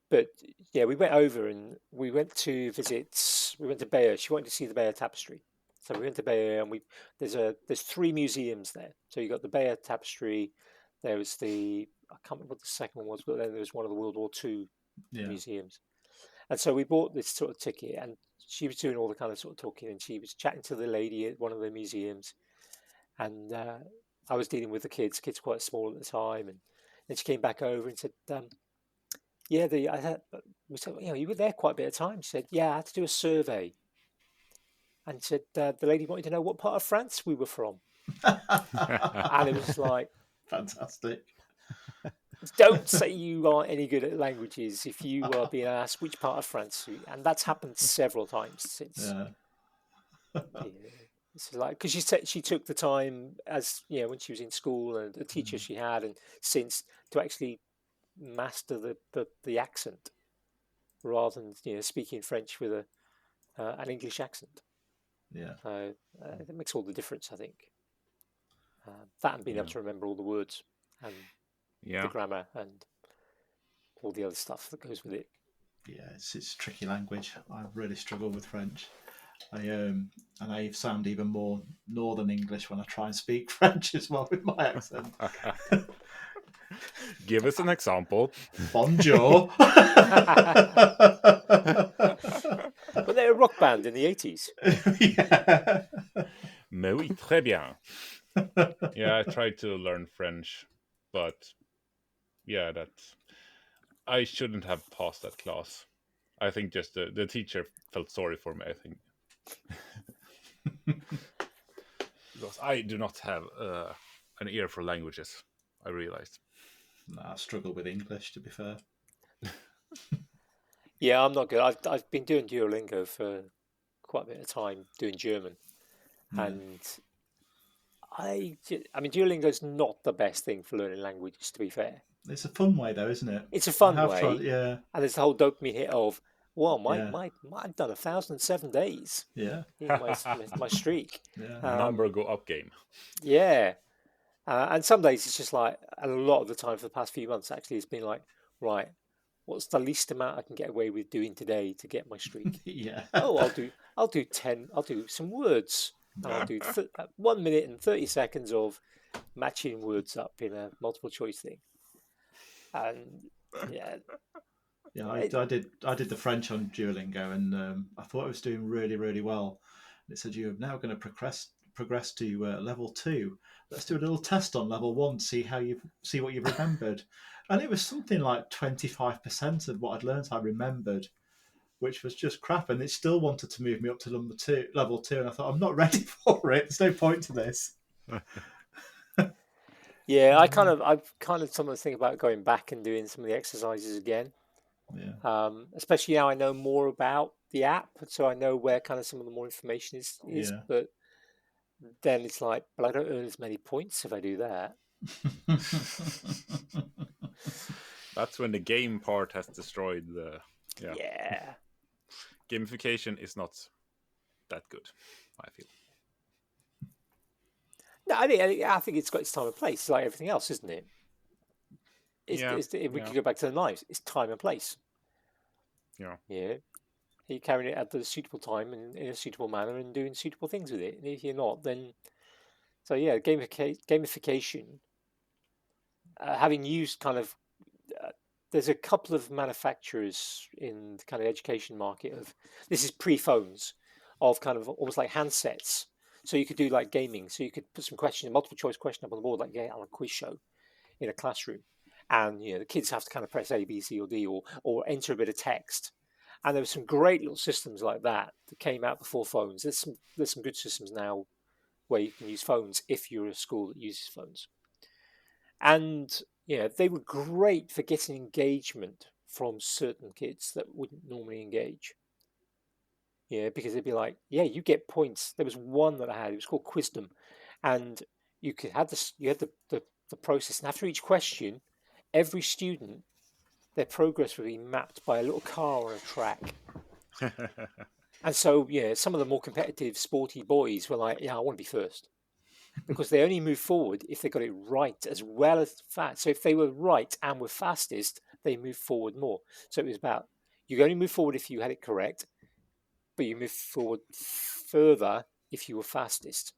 But we went over and we went to Bayeux. She wanted to see the Bayeux Tapestry. So we went to Bayeux, and there's 3 museums there. So you got the Bayeux Tapestry, there was I can't remember what the second one was, but then there was one of the World War II museums. And so we bought this sort of ticket, and she was doing all the kind of sort of talking, and she was chatting to the lady at one of the museums. And I was dealing with the kids. Kids were quite small at the time, and then she came back over and said, we said, you were there quite a bit of time. She said, I had to do a survey. And said, the lady wanted to know what part of France we were from. And it was like... Fantastic. Don't say you aren't any good at languages if you are being asked which part of France. And that's happened several times since. This is like because she took the time as when she was in school and the teacher she had and since to actually master the accent rather than speaking French with an English accent. Yeah. So it makes all the difference, I think. That and being able to remember all the words and the grammar and all the other stuff that goes with it. Yeah, it's a tricky language. I really struggle with French. And I sound even more Northern English when I try and speak French as well with my accent. Give us an example. Bonjour. But they're a rock band in the 80s. Yeah. Mais oui, très bien. Yeah, I tried to learn French, but yeah, I shouldn't have passed that class. I think just the teacher felt sorry for me, I think. Because I do not have an ear for languages, I realized. No, I struggle with English, to be fair. Yeah, I'm not good. I've been doing Duolingo for quite a bit of time, doing German. And I mean, Duolingo's not the best thing for learning languages, to be fair. It's a fun way, though, isn't it? It's a fun I have way. tried, yeah. And there's the whole dopamine hit of, well, Yeah. I've done 1,007 days Yeah. in my streak. Yeah. Number go up game. Yeah. And some days it's just like, a lot of the time for the past few months, actually, it's been like, right, what's the least amount I can get away with doing today to get my streak? Yeah. Oh, I'll do 10. I'll do some words. And I'll do 1 minute and 30 seconds of matching words up in a multiple choice thing. And yeah, Yeah, I did the French on Duolingo, and I thought I was doing really, really well. And it said you're now going to progress to level 2. Let's do a little test on level 1 to see what you've remembered. And it was something like 25% of what I'd learned I remembered, which was just crap. And it still wanted to move me up to level 2, and I thought I'm not ready for it. There's no point to this. yeah, I've kind of sometimes think about going back and doing some of the exercises again. Yeah. Especially now I know more about the app, so I know where kind of some of the more information is. Yeah. But then it's like, but I don't earn as many points if I do that. That's when the game part has destroyed the. Yeah. Gamification is not that good, I feel. No, I think it's got its time and place, like everything else, isn't it? If we could go back to the knives, it's time and place. Yeah. Yeah. You're carrying it at the suitable time and in a suitable manner and doing suitable things with it. And if you're not, then so yeah, gamification. Having used kind of, there's a couple of manufacturers in the kind of education market of this is pre-phones of kind of almost like handsets. So you could do like gaming. So you could put some question, a multiple choice question up on the board, like on a quiz show in a classroom. And the kids have to kind of press A, B, C, or D, or enter a bit of text. And there were some great little systems like that came out before phones. There's some good systems now where you can use phones if you're a school that uses phones. And they were great for getting engagement from certain kids that wouldn't normally engage. Yeah, because they'd be like, yeah, you get points. There was one that I had. It was called Quizdom, and you had the process. And after each question, every student, their progress would be mapped by a little car on a track. And so, some of the more competitive, sporty boys were like, yeah, I want to be first. Because they only move forward if they got it right as well as fast. So if they were right and were fastest, they moved forward more. So it was about, you only move forward if you had it correct, but you move forward further if you were fastest.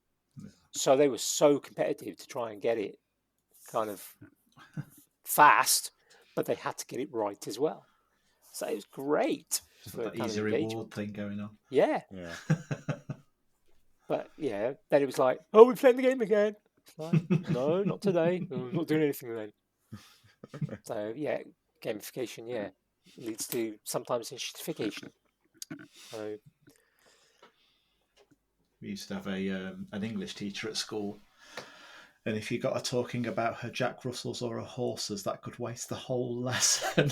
So they were so competitive to try and get it kind of fast, but they had to get it right as well. So it was great. For that easy reward thing going on. Yeah. But then it was like, oh, we're playing the game again. It's like, no, not today. No, I'm not doing anything then. So gamification, leads to sometimes instification. So we used to have an English teacher at school, and if you got her talking about her Jack Russells or her horses, that could waste the whole lesson.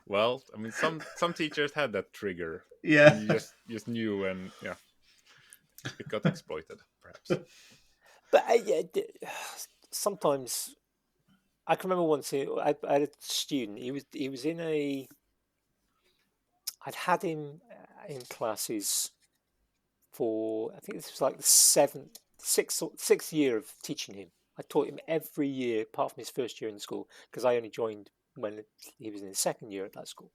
Well, I mean, some teachers had that trigger. Yeah, You just knew, and it got exploited, perhaps. But sometimes I can remember once I had a student. He was in a. I'd had him in classes for, I think this was like the sixth year of teaching him. I taught him every year apart from his first year in school, because I only joined when he was in his second year at that school.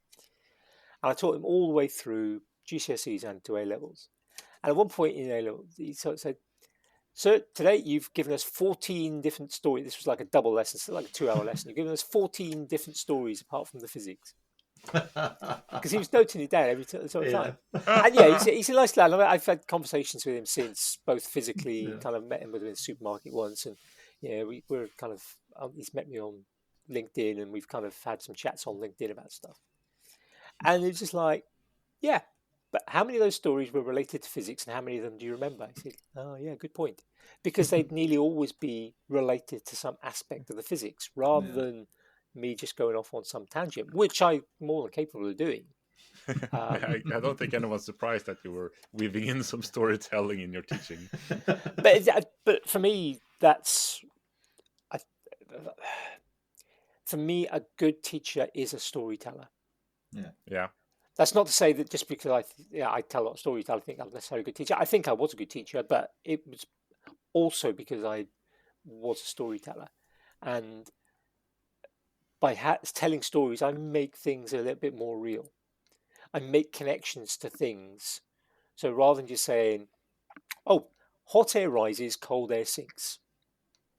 And I taught him all the way through GCSEs and to A levels. And at one point in A levels, he sort of said, "Sir, today you've given us 14 different stories." This was like a double lesson, so like a 2-hour lesson. "You've given us 14 different stories apart from the physics." Because he was noting it down every sort of time. And yeah, he's a nice lad. I've had conversations with him since, both physically, kind of met him with him in the supermarket once, and yeah, we're kind of, he's met me on LinkedIn, and we've kind of had some chats on LinkedIn about stuff. And it's just like, yeah, but how many of those stories were related to physics, and how many of them do you remember? I said, oh yeah, good point. Because they'd nearly always be related to some aspect of the physics, rather than me just going off on some tangent, which I'm more than capable of doing. I don't think anyone's surprised that you were weaving in some storytelling in your teaching. But for me, for me, a good teacher is a storyteller. Yeah. That's not to say that just because I tell a lot of stories, I think I'm necessarily a good teacher. I think I was a good teacher, but it was also because I was a storyteller, and by telling stories, I make things a little bit more real. I make connections to things. So rather than just saying, "Oh, hot air rises, cold air sinks."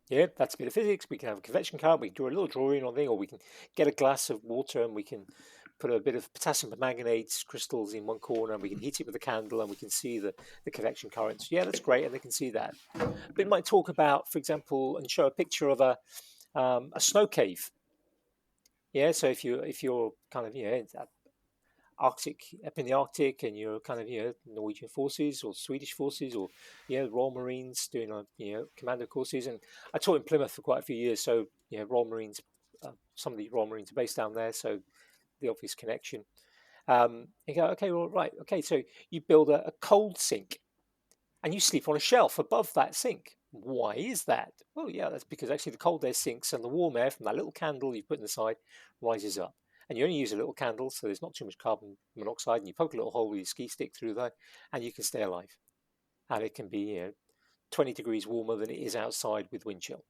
Yeah, that's a bit of physics. We can have a convection current. We can do a little drawing on thing, or we can get a glass of water and we can put a bit of potassium permanganate crystals in one corner, and we can heat it with a candle, and we can see the convection currents. Yeah, that's great, and they can see that. But it might talk about, for example, and show a picture of a snow cave. Yeah, so if you're kind of Arctic, up in the Arctic, and you're kind of Norwegian forces or Swedish forces, or Royal Marines doing commando courses. And I taught in Plymouth for quite a few years, so Royal Marines, some of the Royal Marines are based down there, so the obvious connection. You go, okay, well, right, okay, so you build a cold sink, and you sleep on a shelf above that sink. Why is that? Well, yeah, that's because actually the cold air sinks, and the warm air from that little candle you put in the side rises up. And you only use a little candle, so there's not too much carbon monoxide, and you poke a little hole with your ski stick through there, and you can stay alive. And it can be 20 degrees warmer than it is outside with wind chill.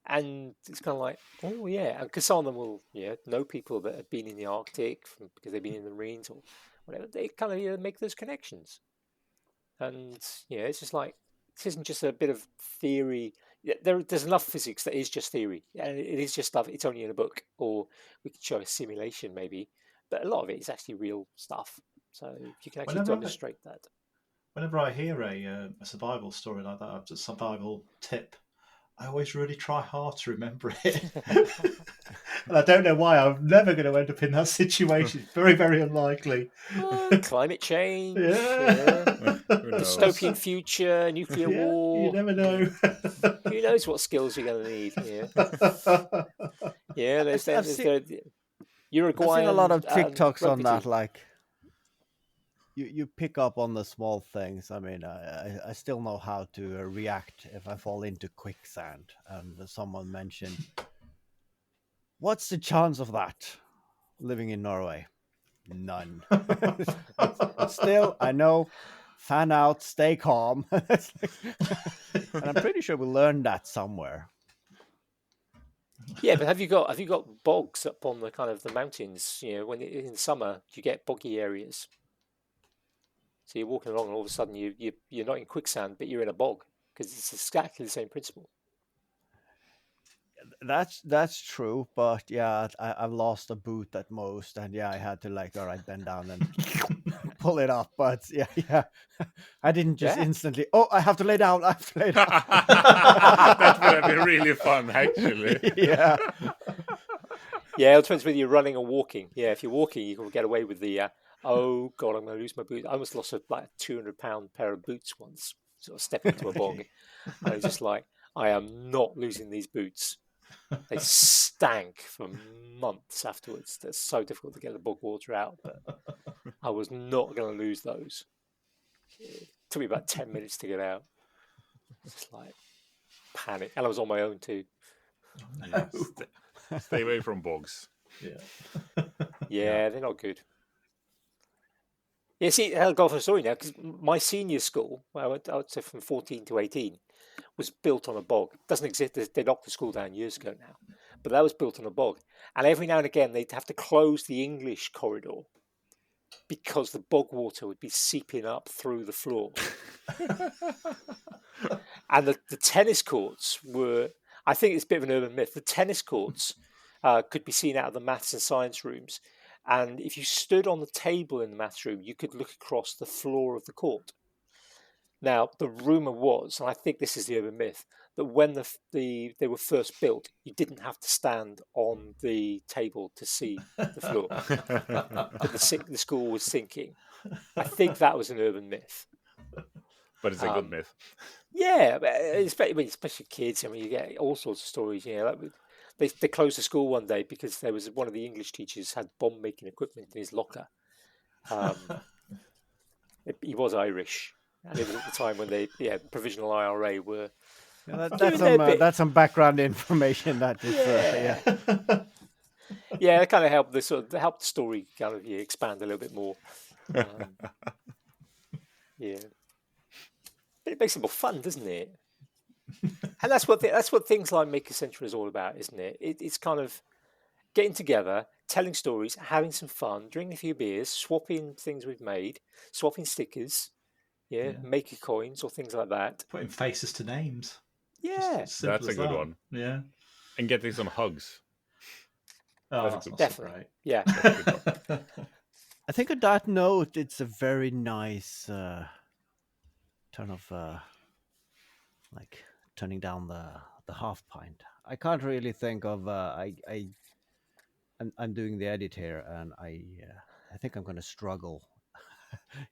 And it's kind of like, oh yeah, because some of them will know people that have been in the Arctic because they've been in the Marines or whatever. They kind of make those connections. And it's just like, this isn't just a bit of theory. There's enough physics that is just theory, and it is just stuff. It's only in a book, or we could show a simulation maybe, but a lot of it is actually real stuff. So you can actually demonstrate that. Whenever I hear a survival story like that, a survival tip, I always really try hard to remember it. And I don't know why. I'm never going to end up in that situation. It's very, very unlikely. Climate change, Dystopian future, nuclear war. You never know. Who knows what skills you're going to need? There's Uruguayan. I've seen a lot of TikToks on that, like you pick up on the small things. I mean, I still know how to react if I fall into quicksand. And someone mentioned, what's the chance of that living in Norway? None. But still, I know, fan out, stay calm. And I'm pretty sure we learned that somewhere. Yeah, but have you got bogs up on the kind of the mountains? When in summer you get boggy areas. So you're walking along, and all of a sudden you're not in quicksand, but you're in a bog, because it's exactly the same principle. That's true, but yeah, I've lost a boot at most, and I had to all right, bend down and pull it up. But yeah, I didn't just instantly. Oh, I have to lay down. I have to lay down. That would have been really fun, actually. Yeah. Yeah, it depends whether you're running or walking. Yeah, if you're walking, you can get away with the oh god, I'm going to lose my boot. I almost lost a 200-pound pair of boots once, sort of stepping into a bog. I was just like, I am not losing these boots. They stank for months afterwards. It's so difficult to get the bog water out, but I was not going to lose those. Took me about 10 minutes to get out. Just like panic. And I was on my own too. Yeah, stay away from bogs. Yeah. Yeah, they're not good. Yeah, see, I'll go for a story now, because my senior school, where I went to from 14 to 18, was built on a bog. It doesn't exist. They knocked the school down years ago now. But that was built on a bog. And every now and again, they'd have to close the English corridor because the bog water would be seeping up through the floor. And the tennis courts were, I think it's a bit of an urban myth, the tennis courts could be seen out of the maths and science rooms. And if you stood on the table in the maths room, you could look across the floor of the court. Now, the rumour was, and I think this is the urban myth, that when they were first built, you didn't have to stand on the table to see the floor. That the school was sinking. I think that was an urban myth. But it's a good myth. Yeah, especially kids. I mean, you get all sorts of stories. You know, like they closed the school one day because there was one of the English teachers had bomb making equipment in his locker. He was Irish, and it was at the time when provisional IRA were. Yeah, that's some background information. That is, yeah, it kind of helped the story kind of expand a little bit more. Yeah, it makes it more fun, doesn't it? And that's what things like Maker Central is all about, isn't it? It's kind of getting together, telling stories, having some fun, drinking a few beers, swapping things we've made, swapping stickers, maker coins or things like that. Putting faces to names. Yeah, that's a good one. Yeah, and getting some hugs. Oh, that's not definitely. So great. Yeah. I think on that note, it's a very nice turn of like turning down the half pint. I can't really think of I'm doing the edit here, and I think I'm going to struggle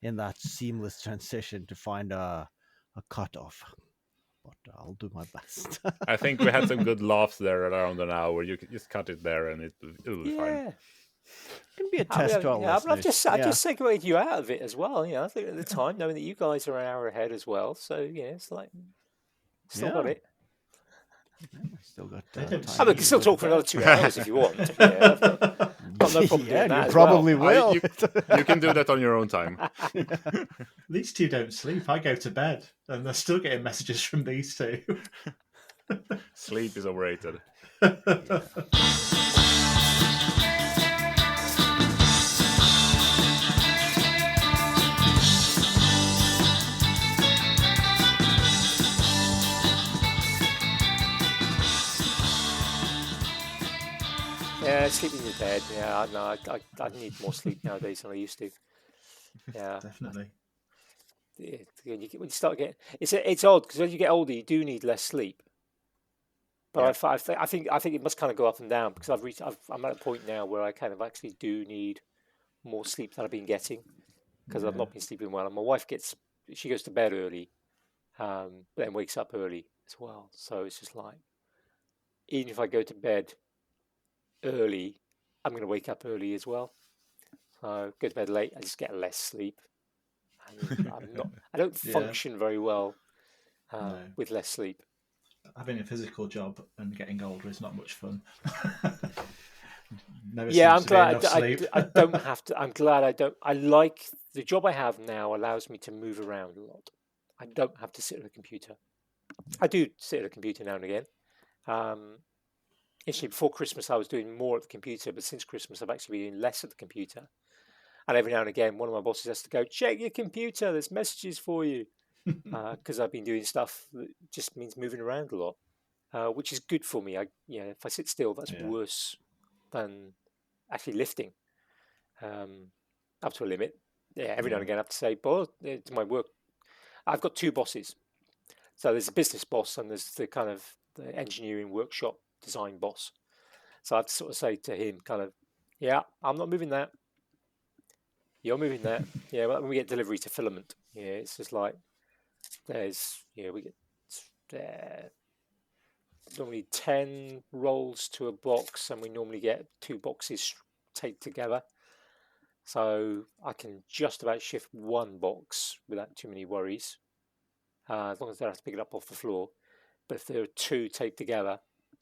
in that seamless transition to find a cutoff. But I'll do my best. I think we had some good laughs there around an hour. You can just cut it there, and it'll be fine. It can be a test to our listeners. I've just segued you out of it as well. You know, I think at the time, knowing that you guys are an hour ahead as well, so it's like still got it. Still got. I mean, we can still talk for another 2 hours if you want. I've got no problem doing that. You probably will. You can do that on your own time. These two don't sleep. I go to bed, and they're still getting messages from these two. Sleep is overrated. Yeah, sleep in your bed. Yeah, no, I need more sleep nowadays than I used to. Yeah, Definitely. Yeah, when you start getting, it's odd because as you get older, you do need less sleep. But I think it must kind of go up and down because I'm at a point now where I kind of actually do need more sleep than I've been getting because I've not been sleeping well. And my wife she goes to bed early, but then wakes up early as well. So it's just like, even if I go to bed early, I'm going to wake up early as well. So go to bed late, I just get less sleep. And I don't function very well with less sleep. Having a physical job and getting older is not much fun. I'm glad I don't have to. I'm glad I don't. I like the job I have now allows me to move around a lot. I don't have to sit at a computer. I do sit at a computer now and again. Actually, before Christmas, I was doing more at the computer, but since Christmas, I've actually been doing less at the computer. And every now and again, one of my bosses has to go, check your computer, there's messages for you. Because I've been doing stuff that just means moving around a lot, which is good for me. If I sit still, that's worse than actually lifting up to a limit. Yeah, every now and again, I have to say, but it's my work. I've got two bosses. So there's a business boss and there's the kind of the engineering workshop design boss. So I have to sort of say to him kind of, I'm not moving that. You're moving that. Yeah, when we get delivery to filament, it's just like there's, we get normally 10 rolls to a box and we normally get 2 boxes taped together. So I can just about shift one box without too many worries, as long as they have to pick it up off the floor. But if there are two taped together,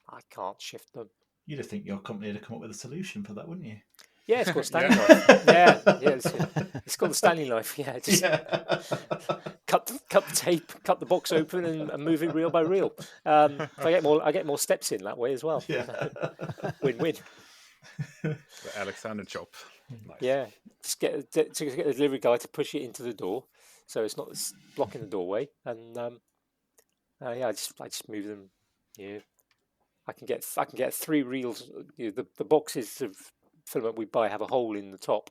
I can't shift them. You'd have think your company would have come up with a solution for that, wouldn't you? Yeah, it's called Stanley Yeah. knife. Yeah, it's called the Stanley knife. Yeah, just cut the tape, cut the box open, and move it reel by reel. I get more steps in that way as well. Yeah. Win-win. The Alexander chop. Nice. Yeah, just get the delivery guy to push it into the door, so it's not blocking the doorway. And I just move them. Yeah, I can get 3 reels. The boxes of filament we buy have a hole in the top,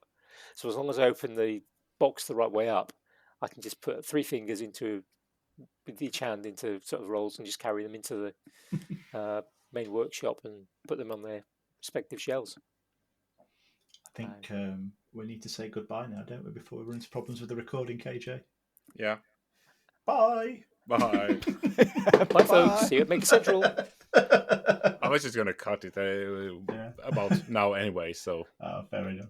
so as long as I open the box the right way up, I can just put 3 fingers with each hand into sort of rolls and just carry them into the main workshop and put them on their respective shelves. I think we need to say goodbye now, don't we, before we run into problems with the recording, KJ? Yeah. Bye. Bye. Bye, folks. See you at Maker Central. I was just gonna cut it about now anyway. So. Oh, fair enough.